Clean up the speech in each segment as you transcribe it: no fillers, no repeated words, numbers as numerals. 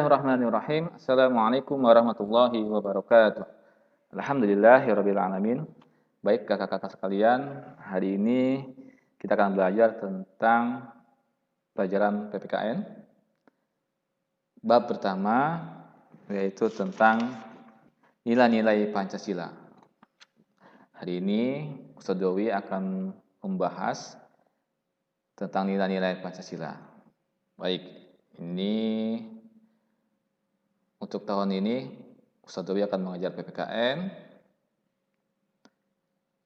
Bismillahirrahmanirrahim. Assalamualaikum warahmatullahi wabarakatuh. Alhamdulillahirabbil alamin. Baik kakak-kakak sekalian, hari ini kita akan belajar tentang pelajaran PPKN. Bab pertama yaitu tentang nilai-nilai Pancasila. Hari ini Ustaz Dwi akan membahas tentang nilai-nilai Pancasila. Baik, ini untuk tahun ini Ustaz Dwi akan mengajar PPKN.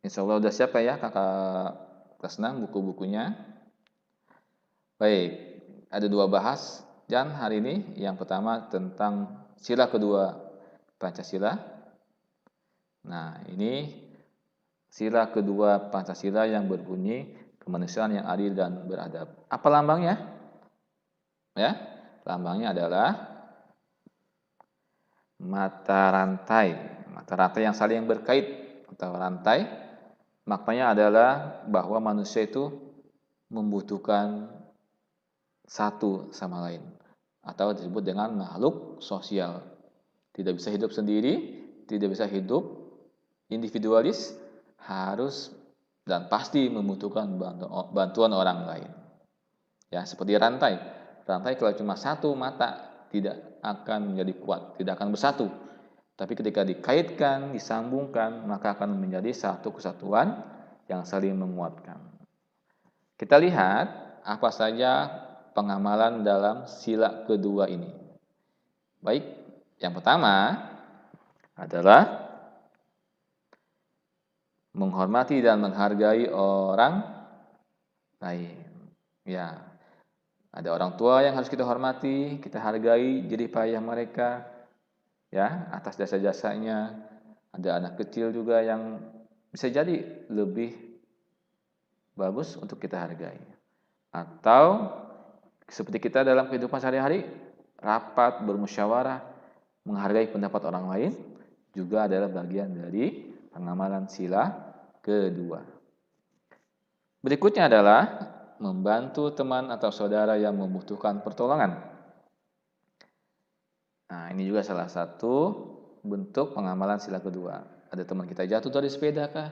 Insya Allah udah siap ya kakak kelas 6 buku-bukunya. Baik, ada dua bahas dan hari ini. Yang pertama tentang sila kedua Pancasila. Nah, ini sila kedua Pancasila yang berbunyi kemanusiaan yang adil dan beradab. Apa lambangnya? Ya, lambangnya adalah mata rantai yang saling berkait atau rantai. Maknanya adalah bahwa manusia itu membutuhkan satu sama lain atau disebut dengan makhluk sosial. Tidak bisa hidup sendiri, tidak bisa hidup individualis, harus dan pasti membutuhkan bantuan orang lain. Ya, seperti rantai. Rantai kalau cuma satu mata tidak akan menjadi kuat, tidak akan bersatu. Tapi ketika dikaitkan, disambungkan, maka akan menjadi satu kesatuan yang saling menguatkan. Kita lihat apa saja pengamalan dalam sila kedua ini. Baik, yang pertama adalah menghormati dan menghargai orang lain. Ya, ada orang tua yang harus kita hormati, kita hargai jerih payah mereka, ya, atas jasa-jasanya. Ada anak kecil juga yang bisa jadi lebih bagus untuk kita hargai. Atau seperti kita dalam kehidupan sehari-hari, rapat, bermusyawarah, menghargai pendapat orang lain juga adalah bagian dari pengamalan sila kedua. Berikutnya adalah membantu teman atau saudara yang membutuhkan pertolongan. Nah, ini juga salah satu bentuk pengamalan sila kedua. Ada teman kita jatuh dari sepeda kah?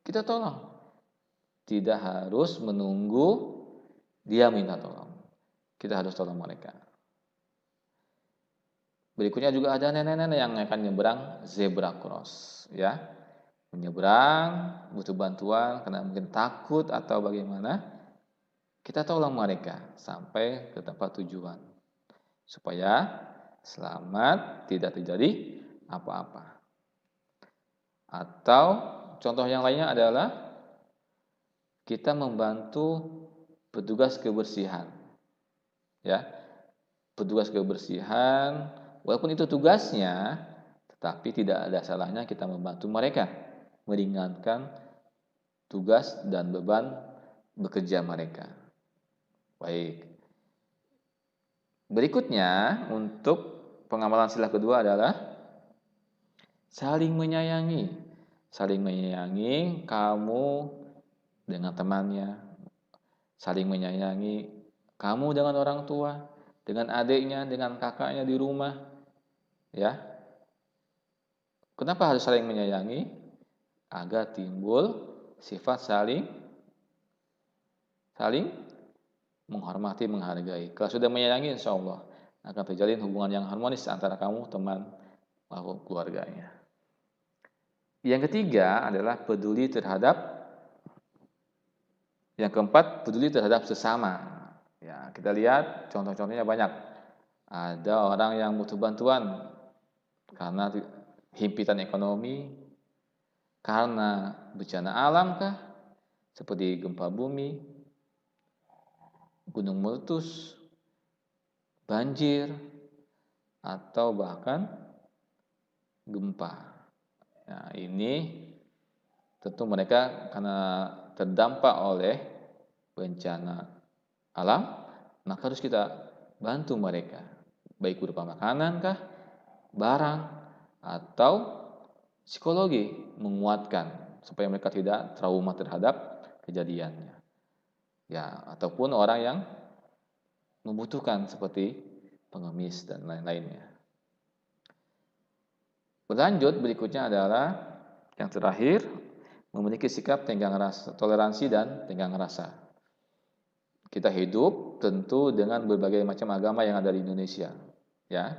Kita tolong. Tidak harus menunggu dia minta tolong. Kita harus tolong mereka. Berikutnya juga ada nenek-nenek yang akan nyebrang zebra cross, ya. Menyeberang, butuh bantuan karena mungkin takut atau bagaimana, kita tolong mereka sampai ke tempat tujuan supaya selamat, tidak terjadi apa-apa. Atau contoh yang lainnya adalah kita membantu petugas kebersihan, ya, petugas kebersihan, walaupun itu tugasnya, tetapi tidak ada salahnya kita membantu mereka, meringankan tugas dan beban bekerja mereka. Baik. Berikutnya untuk pengamalan sila kedua adalah saling menyayangi. Saling menyayangi kamu dengan temannya. Saling menyayangi kamu dengan orang tua, dengan adiknya, dengan kakaknya di rumah. Ya. Kenapa harus saling menyayangi? Agar timbul sifat saling menghormati, menghargai. Kalau sudah menyayangi, insya Allah akan terjalin hubungan yang harmonis antara kamu, teman, maupun keluarganya. Yang ketiga adalah peduli terhadap, yang keempat peduli terhadap sesama. Ya, kita lihat contoh-contohnya banyak. Ada orang yang butuh bantuan karena himpitan ekonomi, karena bencana alam kah, seperti gempa bumi, gunung meletus, banjir, atau bahkan gempa. Nah, ini tentu mereka karena terdampak oleh bencana alam, maka harus kita bantu mereka, baik berupa makanan kah, barang, atau psikologi, menguatkan supaya mereka tidak trauma terhadap kejadiannya. Ya, ataupun orang yang membutuhkan seperti pengemis, dan lain-lainnya. Berlanjut, berikutnya adalah yang terakhir, memiliki sikap tenggang rasa, toleransi dan tenggang rasa. Kita hidup tentu dengan berbagai macam agama yang ada di Indonesia, ya.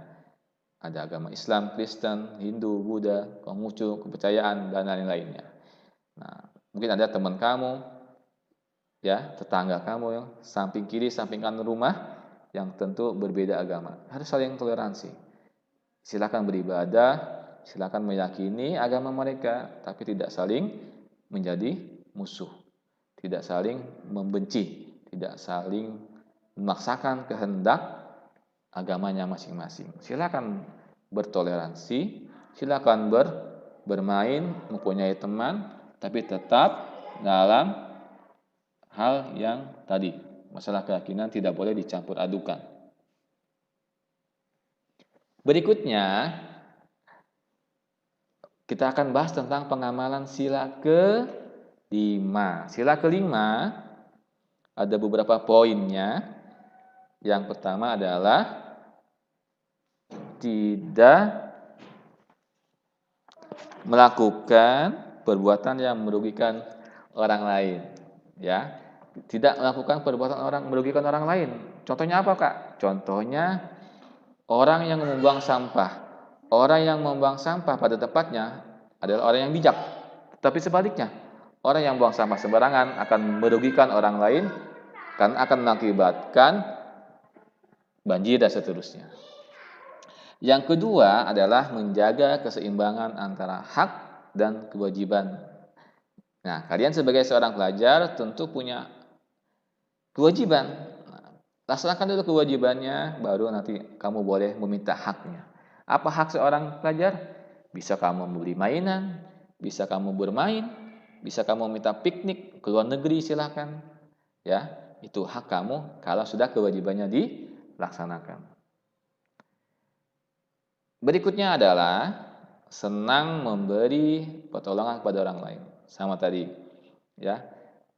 Ada agama Islam, Kristen, Hindu, Buddha, Konghucu, kepercayaan, dan lain-lainnya. Nah, mungkin ada teman kamu, ya, tetangga kamu yang samping kiri, samping kanan rumah, yang tentu berbeda agama. Harus saling toleransi. Silakan beribadah, silakan meyakini agama mereka, tapi tidak saling menjadi musuh, tidak saling membenci, tidak saling memaksakan kehendak agamanya masing-masing. Silakan bertoleransi, silakan bermain, mempunyai teman, tapi tetap dalam hal yang tadi, masalah keyakinan tidak boleh dicampur adukan. Berikutnya, kita akan bahas tentang pengamalan sila kelima. Sila kelima ada beberapa poinnya. Yang pertama adalah tidak melakukan perbuatan yang merugikan orang lain, ya. Tidak melakukan perbuatan merugikan orang lain. Contohnya apa, Kak? Contohnya orang yang membuang sampah. Orang yang membuang sampah pada tempatnya adalah orang yang bijak. Tapi sebaliknya, orang yang buang sampah sembarangan akan merugikan orang lain, kan akan mengakibatkan banjir dan seterusnya. Yang kedua adalah menjaga keseimbangan antara hak dan kewajiban. Nah, kalian sebagai seorang pelajar tentu punya kewajiban. Laksanakan dulu kewajibannya, baru nanti kamu boleh meminta haknya. Apa hak seorang pelajar? Bisa kamu membeli mainan, bisa kamu bermain, bisa kamu minta piknik ke luar negeri, silakan. Ya, itu hak kamu kalau sudah kewajibannya dilaksanakan. Berikutnya adalah senang memberi pertolongan kepada orang lain. Sama tadi, ya.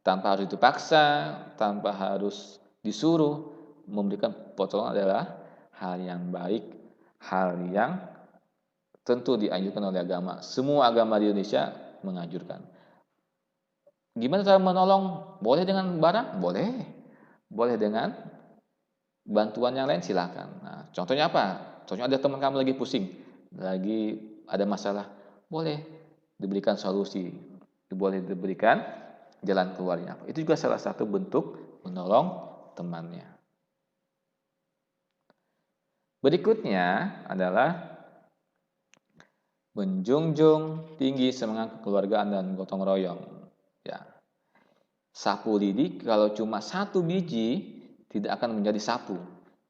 Tanpa harus dipaksa, tanpa harus disuruh, memberikan pertolongan adalah hal yang baik, hal yang tentu dianjurkan oleh agama. Semua agama di Indonesia menganjurkan. Gimana cara menolong? Boleh dengan barang? Boleh. Boleh dengan bantuan yang lain, silakan. Nah, contohnya apa? Contohnya ada teman kamu lagi pusing, lagi ada masalah, boleh diberikan solusi, boleh diberikan jalan keluarnya. Itu juga salah satu bentuk menolong temannya. Berikutnya adalah menjunjung tinggi semangat kekeluargaan dan gotong royong. Ya, sapu lidi kalau cuma satu biji tidak akan menjadi sapu,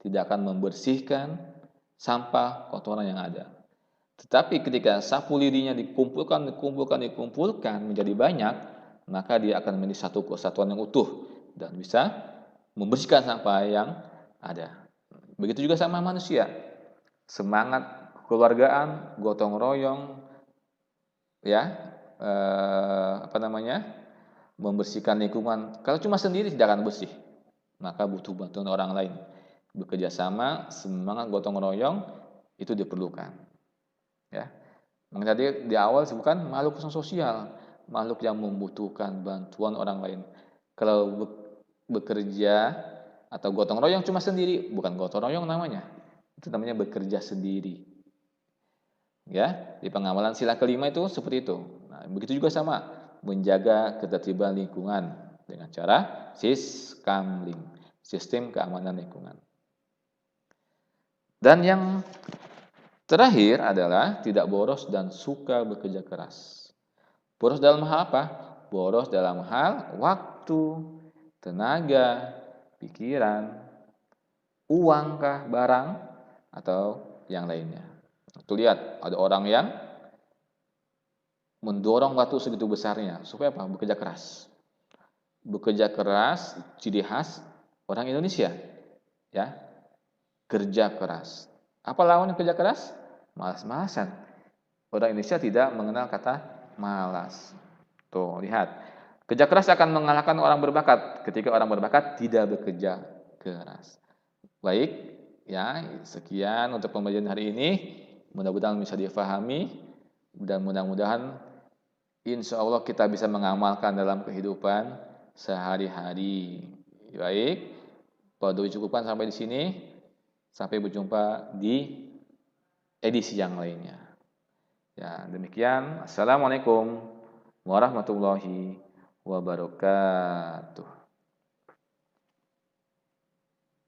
tidak akan membersihkan sampah kotoran yang ada. Tetapi ketika sapu lidinya dikumpulkan menjadi banyak, maka dia akan menjadi satu kesatuan yang utuh dan bisa membersihkan sampah yang ada. Begitu juga sama manusia. Semangat kekeluargaan, gotong royong, ya, membersihkan lingkungan. Kalau cuma sendiri tidak akan bersih, maka butuh bantuan orang lain. Bekerja sama, semangat gotong royong itu diperlukan. Ya, makanya tadi di awal sebutkan makhluk sosial, makhluk yang membutuhkan bantuan orang lain. Kalau bekerja atau gotong royong cuma sendiri, bukan gotong royong namanya, itu namanya bekerja sendiri. Ya, di pengamalan sila kelima itu seperti itu. Nah, begitu juga sama menjaga ketertiban lingkungan dengan cara siskamling, sistem keamanan lingkungan. Dan yang terakhir adalah tidak boros dan suka bekerja keras. Boros dalam hal apa? Boros dalam hal waktu, tenaga, pikiran, uangkah, barang, atau yang lainnya. Tuh lihat, ada orang yang mendorong waktu segitu besarnya. Supaya apa? Bekerja keras. Bekerja keras, ciri khas orang Indonesia. Ya, kerja keras. Apa lawan kerja keras? Malas-malasan. Orang Indonesia tidak mengenal kata malas. Tuh, lihat. Kerja keras akan mengalahkan orang berbakat ketika orang berbakat tidak bekerja keras. Baik, Ya, sekian untuk pembelajaran hari ini. Mudah-mudahan bisa difahami dan mudah-mudahan insya Allah kita bisa mengamalkan dalam kehidupan sehari-hari. Baik, kalau cukupkan sampai di sini. Sampai berjumpa di edisi yang lainnya. Ya, demikian. Assalamualaikum warahmatullahi wabarakatuh.